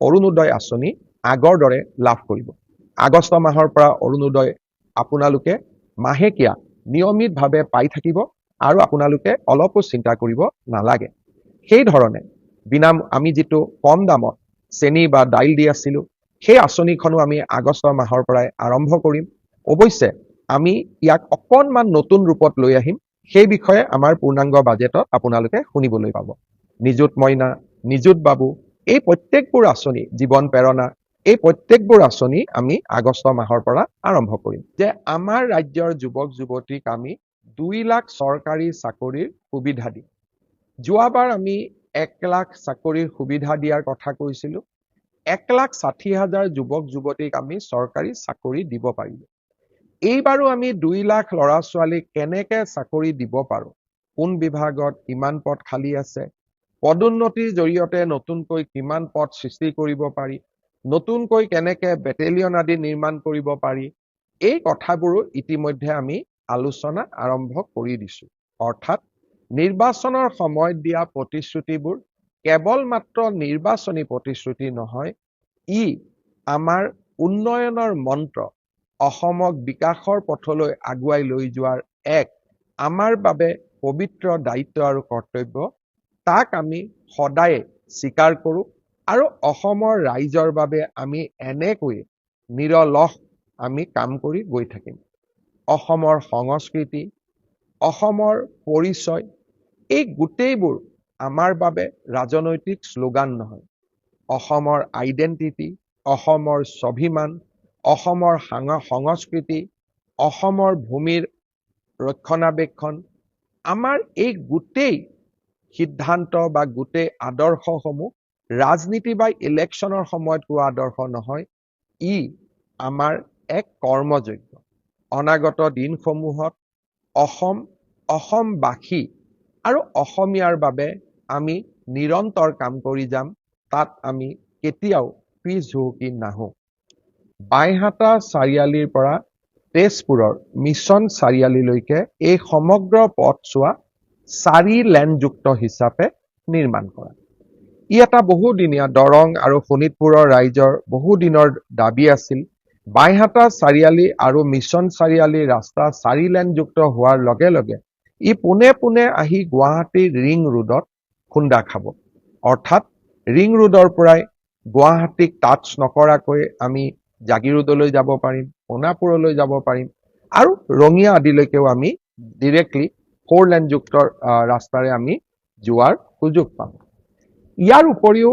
অৰুণোদয় আঁচনি আগৰ দৰে লাভ কৰিব। আগষ্ট মাহৰ পৰা অৰুণোদয় আপোনালোকে মাহেকীয়া নিয়মিতভাৱে পাই থাকিব আৰু আপোনালোকে অলপো চিন্তা কৰিব নালাগে। সেই ধৰণে আমি যিটো কম দামত চেনি বা দাইল দি আছিলো, সেই আঁচনিখনো আমি আগষ্ট মাহৰ পৰাই আৰম্ভ কৰিম। অৱশ্যে আমি ইয়াক অকণমান নতুন ৰূপত লৈ আহিম, সেই বিষয়ে আমাৰ পূৰ্ণাংগ বাজেটত আপোনালোকে শুনিবলৈ পাব। নিযুত মইনা, নিযুত বাবু, এই প্ৰত্যেকবোৰ আঁচনি, জীৱন প্ৰেৰণা, এই প্ৰত্যেকবোৰ আঁচনি আমি আগষ্ট মাহৰ পৰা আৰম্ভ কৰিম। যে আমাৰ ৰাজ্যৰ যুৱক যুৱতীক আমি 2 লাখ চৰকাৰী চাকৰিৰ সুবিধা দিম। যোৱাবাৰ আমি 1 লাখ চাকৰিৰ সুবিধা দিয়াৰ কথা কৈছিলো। 1,60,000 যুৱক যুৱতীক আমি চৰকাৰী চাকৰি দিব পাৰিলো। এইবাৰো আমি 2 লাখ ল'ৰা ছোৱালীক কেনেকে চাকৰি দিব পাৰো, কোন বিভাগত কিমান পদ খালী আছে, পদোন্নতিৰ জৰিয়তে নতুনকৈ কিমান পদ সৃষ্টি কৰিব পাৰি, নতুনকৈ কেনেকে বেটেলিয়ন আদি নিৰ্মাণ কৰিব পাৰি, এই কথাবোৰো ইতিমধ্যে আমি আলোচনা আৰম্ভ কৰি দিছো। অৰ্থাৎ নিৰ্বাচনৰ সময়ত দিয়া প্ৰতিশ্ৰুতিবোৰ কেৱল মাত্ৰ নিৰ্বাচনী প্ৰতিশ্ৰুতি নহয়, ই আমাৰ উন্নয়নৰ মন্ত্ৰ, অসমক বিকাশৰ পথলৈ আগুৱাই লৈ যোৱাৰ এক আমাৰ বাবে পবিত্ৰ দায়িত্ব আৰু কৰ্তব্য। তাক আমি সদায় স্বীকাৰ কৰোঁ আৰু অসমৰ ৰাইজৰ বাবে আমি এনেকৈ নিৰলস আমি কাম কৰি গৈ থাকিম। অসমৰ সংস্কৃতি, অসমৰ পৰিচয়, এই গোটেইবোৰ আমাৰ বাবে ৰাজনৈতিক শ্লোগান নহয়। অসমৰ আইডেণ্টিটি, অসমৰ স্বাভিমান, অসমৰ সংস্কৃতি, অসমৰ ভূমিৰ ৰক্ষণাবেক্ষণ, আমাৰ এই গোটেই সিদ্ধান্ত বা গোটেই আদৰ্শসমূহ ৰাজনীতি বা ইলেকশ্যনৰ সময়ত কোৱা আদৰ্শ নহয়, ই আমাৰ এক কৰ্মযোগ্য। অনাগত দিনসমূহত অসমবাসী আৰু অসমীয়াৰ বাবে আমি নিৰন্তৰ কাম কৰি যাম, তাত আমি কেতিয়াও পিছ হুহুকি নাহো। বাইহাটা চাৰিআলিৰ পৰা তেজপুৰৰ মিছন চাৰিআলিলৈকে এই সমগ্ৰ পথছোৱা 4 লেনযুক্ত হিচাপে নিৰ্মাণ কৰা। ই এটা বহুদিনীয়া দৰং আৰু শোণিতপুৰৰ ৰাইজৰ বহুদিনৰ দাবী আছিল। বাইহাটা চাৰিআলি আৰু মিছন চাৰিআলি ৰাস্তা 4 লেনযুক্ত হোৱাৰ লগে লগে ই পোনে পোনে আহি গুৱাহাটীৰ ৰিং ৰোডত খুন্দা খাব। অৰ্থাৎ ৰিং ৰোডৰ পৰাই গুৱাহাটীক টাচ নকৰাকৈ আমি জাগিৰোডলৈ যাব পাৰিম, সোণাপুৰলৈ যাব পাৰিম আৰু ৰঙিয়া আদিলৈকেও আমি ডিৰেক্টলি 4 লেনযুক্ত ৰাস্তাৰে আমি যোৱাৰ সুযোগ পাম। ইয়াৰ উপৰিও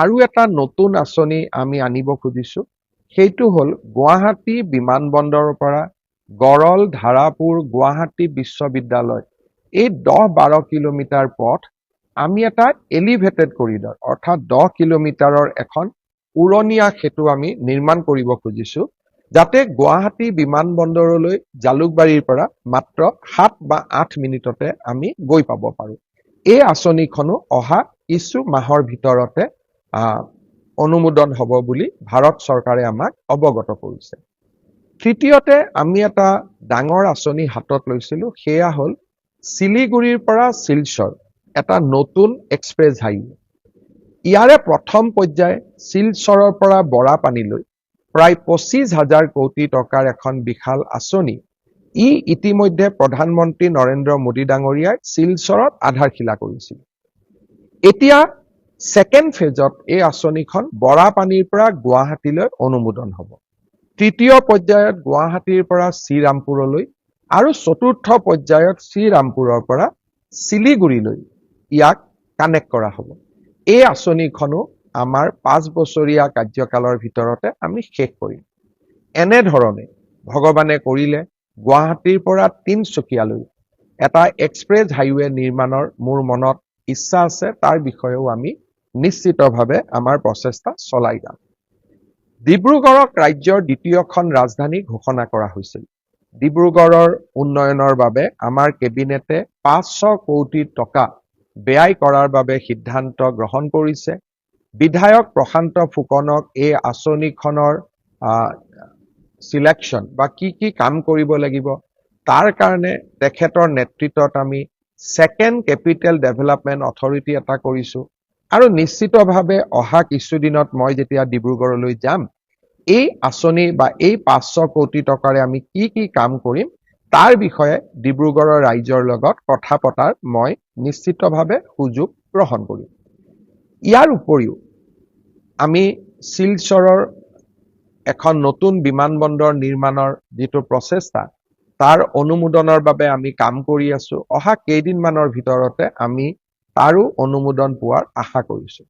আৰু এটা নতুন আঁচনি আমি আনিব খুজিছো, সেইটো হ'ল গুৱাহাটী বিমানবন্দৰৰ পৰা গড়ল, ধাৰাপুৰ, গুৱাহাটী বিশ্ববিদ্যালয়, এই 10-12 কিলোমিটাৰ পথ আমি এটা এলিভেটেড কৰিডৰ, অৰ্থাৎ 10 কিলোমিটাৰৰ এখন উৰণীয়া সেতু আমি নিৰ্মাণ কৰিব খুজিছো, যাতে গুৱাহাটী বিমানবন্দৰলৈ জালুকবাৰীৰ পৰা মাত্ৰ 7 বা 8 মিনিটতে আমি গৈ পাব পাৰো। এই আঁচনিখনো অহা কিছু মাহৰ ভিতৰতে অনুমোদন হ'ব বুলি ভাৰত চৰকাৰে আমাক অৱগত কৰিছে। তৃতীয়তে আমি এটা ডাঙৰ আঁচনি হাতত লৈছিলো, সেয়া হ'ল শিলিগুৰিৰ পৰা শিলচৰ এটা নতুন এক্সপ্ৰেছ হাইৱে। ইয়াৰে প্ৰথম পৰ্যায় শিলচৰৰ পৰা বৰাপানীলৈ প্ৰায় 25,000 কোটি টকাৰ এখন বিশাল আঁচনি। ই ইতিমধ্যে প্ৰধানমন্ত্ৰী নৰেন্দ্ৰ মোদী ডাঙৰীয়াই শিলচৰত আধাৰশিলা কৰিছিল। এতিয়া ছেকেণ্ড ফেজত এই আঁচনিখন বৰাপানীৰ পৰা গুৱাহাটীলৈ অনুমোদন হ'ব। তৃতীয় পৰ্যায়ত গুৱাহাটীৰ পৰা শ্ৰীৰামপুৰলৈ আৰু চতুৰ্থ পৰ্যায়ত শ্ৰীৰামপুৰৰ পৰা শিলিগুৰিলৈ ইয়াক কানেক্ট কৰা হ'ব। এই আঁচনিখনো আমাৰ 5 বছৰীয়া কাৰ্যকালৰ ভিতৰতে আমি শেষ কৰিম। এনেধৰণে ভগৱানে কৰিলে গুৱাহাটীৰ পৰা তিনচুকীয়ালৈ এটা এক্সপ্ৰেছ হাইৱে নিৰ্মাণৰ মোৰ মনত ইচ্ছা আছে, তাৰ বিষয়েও আমি নিশ্চিতভাৱে আমাৰ প্ৰচেষ্টা চলাই যাম। ডিব্ৰুগড়ক ৰাজ্যৰ দ্বিতীয়খন ৰাজধানী ঘোষণা কৰা হৈছিল। ডিব্ৰুগড়ৰ উন্নয়নৰ বাবে আমাৰ কেবিনেটে 500 কোটি টকা ব্যয় কৰাৰ বাবে সিদ্ধান্ত গ্ৰহণ কৰিছে। বিধায়ক প্ৰশান্ত ফুকনক এই আঁচনিখনৰ সিলেকশ্যন বা কি কাম কৰিব লাগিব, তাৰ কাৰণে তেখেতৰ নেতৃত্বত আমি ছেকেণ্ড কেপিটেল ডেভেলপমেণ্ট অথৰিটি এটা কৰিছো আৰু নিশ্চিতভাৱে অহা কিছুদিনত মই যেতিয়া ডিব্ৰুগড়লৈ যাম, এই আঁচনি বা এই 500 কোটি টকাৰে আমি কি কি কাম কৰিম তাৰ বিষয়ে ডিব্ৰুগড়ৰ ৰাইজৰ লগত কথা পতাৰ মই নিশ্চিতভাৱে সুযোগ গ্ৰহণ কৰিম। ইয়াৰ উপৰিও আমি শিলচৰৰ এখন নতুন বিমানবন্দৰ নিৰ্মাণৰ যিটো প্ৰচেষ্টা তাৰ অনুমোদনৰ বাবে আমি কাম কৰি আছো। অহা কেইদিনমানৰ ভিতৰতে আমি তাৰো অনুমোদন পোৱাৰ আশা কৰিছো।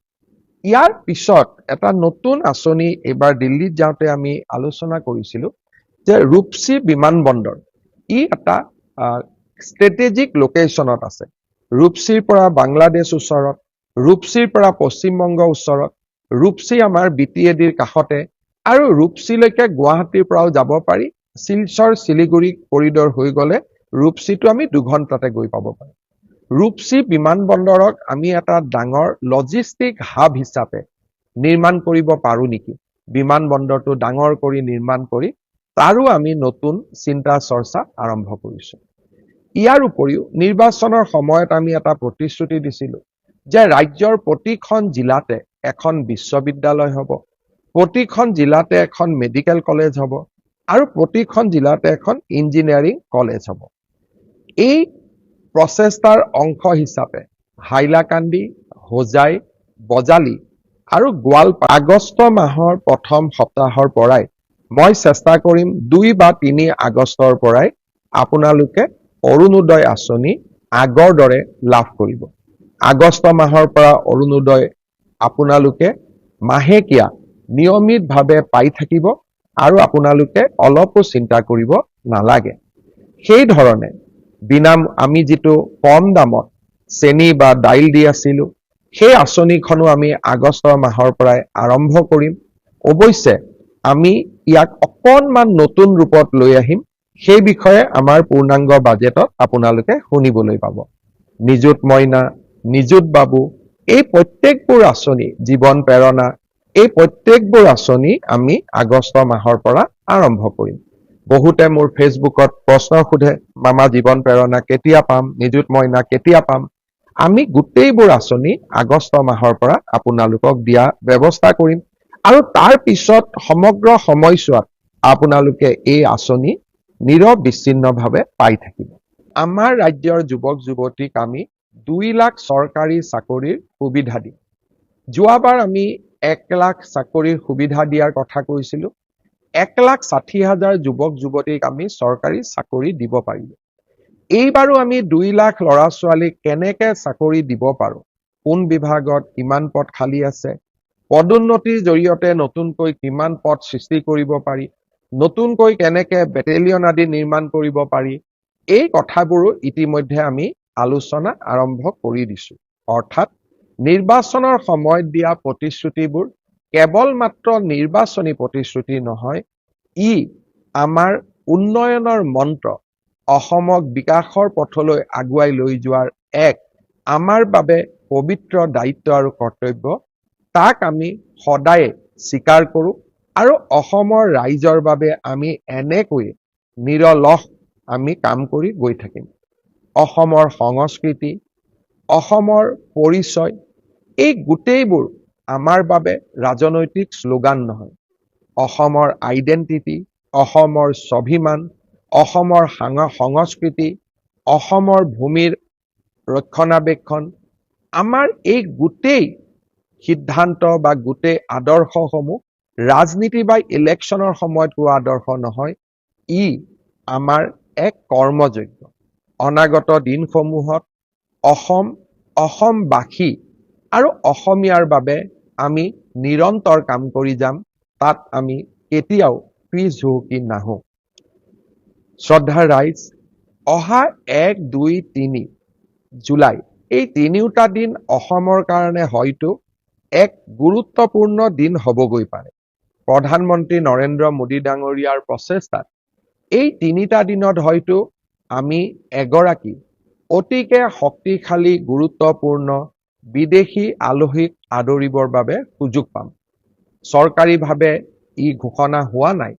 ইয়াৰ পিছত এটা নতুন আঁচনি এইবাৰ দিল্লীত যাওঁতে আমি আলোচনা কৰিছিলো যে ৰূপসী বিমানবন্দৰ ই এটা ষ্ট্ৰেটেজিক লোকেশ্যনত আছে। ৰূপসীৰ পৰা বাংলাদেশ ওচৰত, ৰূপসীৰ পৰা পশ্চিমবংগ ওচৰত, ৰূপসী আমাৰ BTADৰ কাষতে আৰু ৰূপসীলৈকে গুৱাহাটীৰ পৰাও যাব পাৰি। শিলচৰ শিলিগুৰি কৰিডৰ হৈ গ'লে ৰূপসীটো আমি 2 ঘণ্টাতে গৈ পাব পাৰোঁ। ৰূপসী বিমানবন্দৰক আমি এটা ডাঙৰ লজিষ্টিক হাব হিচাপে নিৰ্মাণ কৰিব পাৰো নেকি? বিমানবন্দৰটো ডাঙৰ কৰি নিৰ্মাণ কৰি তাৰো আমি নতুন চিন্তা চৰ্চা আৰম্ভ কৰিছো। ইয়াৰ উপৰিও নিৰ্বাচনৰ সময়ত আমি এটা প্ৰতিশ্ৰুতি দিছিলো যে ৰাজ্যৰ প্ৰতিখন জিলাতে এখন বিশ্ববিদ্যালয় হ'ব, প্ৰতিখন জিলাতে এখন মেডিকেল কলেজ হ'ব আৰু প্ৰতিখন জিলাতে এখন ইঞ্জিনিয়াৰিং কলেজ হ'ব। এই প্ৰচেষ্টাৰ অংশ হিচাপে হাইলাকান্দি, হোজাই, বজালি আৰু গোৱালপাৰা আগষ্ট মাহৰ প্ৰথম সপ্তাহৰ পৰাই মই চেষ্টা কৰিম 2 বা 3 আগষ্টৰ পৰাই আপোনালোকে অৰুণোদয় আঁচনি আগৰ দৰে লাভ কৰিব। আগষ্ট মাহৰ পৰা অৰুণোদয় আপোনালোকে মাহেকীয়া নিয়মিতভাৱে পাই থাকিব আৰু আপোনালোকে অলপো চিন্তা কৰিব নালাগে। সেই ধৰণে আমি যিটো কম দামত চেনি বা দাইল দি আছিলো সেই আঁচনিখনো আমি আগষ্ট মাহৰ পৰাই আৰম্ভ কৰিম। অৱশ্যে আমি ইয়াক অকণমান নতুন ৰূপত লৈ আহিম। সেই বিষয়ে আমাৰ পূৰ্ণাংগ বাজেটত আপোনালোকে শুনিবলৈ পাব। নিযুত মইনা, নিযুত বাবু এই প্ৰত্যেকবোৰ আঁচনি, জীৱন প্ৰেৰণা এই প্ৰত্যেকবোৰ আঁচনি আমি আগষ্ট মাহৰ পৰা আৰম্ভ কৰিম। বহুতে মোৰ ফেচবুকত প্ৰশ্ন সোধে, মামা জীৱন প্ৰেৰণা কেতিয়া পাম, নিযুত মইনা কেতিয়া পাম? আমি গোটেইবোৰ আঁচনি আগষ্ট মাহৰ পৰা আপোনালোকক দিয়া ব্যৱস্থা কৰিম আৰু তাৰ পিছত সমগ্ৰ সময়ছোৱাত আপোনালোকে এই আঁচনি নিৰবিচ্ছিন্নভাৱে পাই থাকিব। আমাৰ ৰাজ্যৰ যুৱক যুৱতীক আমি 2 লাখ চৰকাৰী চাকৰিৰ সুবিধা দিম। যোৱাবাৰ আমি 1 লাখ চাকৰিৰ সুবিধা দিয়াৰ কথা কৈছিলো। 1,60,000 যুৱক যুৱতীক আমি চৰকাৰী চাকৰি দিব পাৰিলো। এইবাৰো আমি 2 লাখ ল'ৰা ছোৱালীক কেনেকে চাকৰি দিব পাৰো, কোন বিভাগত কিমান পদ খালী আছে, পদোন্নতিৰ জৰিয়তে নতুনকৈ কিমান পদ সৃষ্টি কৰিব পাৰি, নতুনকৈ কেনেকে বেটেলিয়ন আদি নিৰ্মাণ কৰিব পাৰি, এই কথাবোৰো ইতিমধ্যে আমি আলোচনা আৰম্ভ কৰি দিছো। অৰ্থাৎ নিৰ্বাচনৰ সময়ত দিয়া প্ৰতিশ্ৰুতিবোৰ কেৱল মাত্ৰ নিৰ্বাচনী প্ৰতিশ্ৰুতি নহয়, ই আমাৰ উন্নয়নৰ মন্ত্ৰ, অসমক বিকাশৰ পথলৈ আগুৱাই লৈ যোৱাৰ এক আমাৰ বাবে পবিত্ৰ দায়িত্ব আৰু কৰ্তব্য। তাক আমি সদায় স্বীকাৰ কৰো আৰু অসমৰ ৰাইজৰ বাবে আমি এনেকৈ নিৰলস আমি কাম কৰি গৈ থাকিম। অসমৰ সংস্কৃতি, অসমৰ পৰিচয় এই গোটেইবোৰ আমাৰ বাবে ৰাজনৈতিক শ্লোগান নহয়। অসমৰ আইডেন্টিটি, অসমৰ স্বাভিমান, অসমৰ সংস্কৃতি, অসমৰ ভূমিৰ ৰক্ষণাবেক্ষণ, আমাৰ এই গোটেই সিদ্ধান্ত বা গোটেই আদৰ্শসমূহ ৰাজনীতি বা ইলেকশ্যনৰ সময়ত হোৱা আদৰ্শ নহয়, ই আমাৰ এক কৰ্মযোগ্য। অনাগত দিনসমূহত অসমবাসী আৰু অসমীয়াৰ বাবে আমি নিৰন্তৰ কাম কৰি যাম। তাত আমি কেতিয়াও পিছ হুহুকি নাহো। শ্ৰদ্ধাৰ ৰাইজ, অহা 1, 2, 3 জুলাই এই 3টা দিন অসমৰ কাৰণে হয়তো এক গুৰুত্বপূৰ্ণ দিন হ'বগৈ পাৰে। প্ৰধানমন্ত্ৰী নৰেন্দ্ৰ মোদী ডাঙৰীয়াৰ প্ৰচেষ্টাত এই 3টা দিনত হয়তো আমি এগৰাকী অতিকে শক্তিশালী গুৰুত্বপূৰ্ণ বিদেশী আলহীক আদৰিবৰ বাবে সুযোগ পাম। চৰকাৰীভাৱে ই ঘোষণা হোৱা নাই,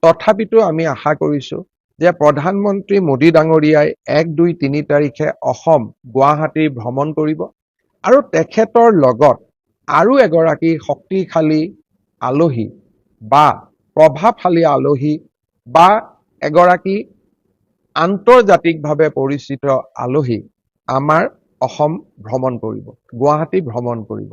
তথাপিতো আমি আশা কৰিছো যে প্ৰধানমন্ত্ৰী মোদী ডাঙৰীয়াই 1, 2, 3 তাৰিখে অসম গুৱাহাটী ভ্ৰমণ কৰিব আৰু তেখেতৰ লগত আৰু এগৰাকী শক্তিশালী আলহী বা প্ৰভাৱশালী আলহী বা এগৰাকী আন্তৰ্জাতিকভাৱে পৰিচিত আলহী আমাৰ অসম ভ্ৰমণ কৰিব, গুৱাহাটী ভ্ৰমণ কৰিব।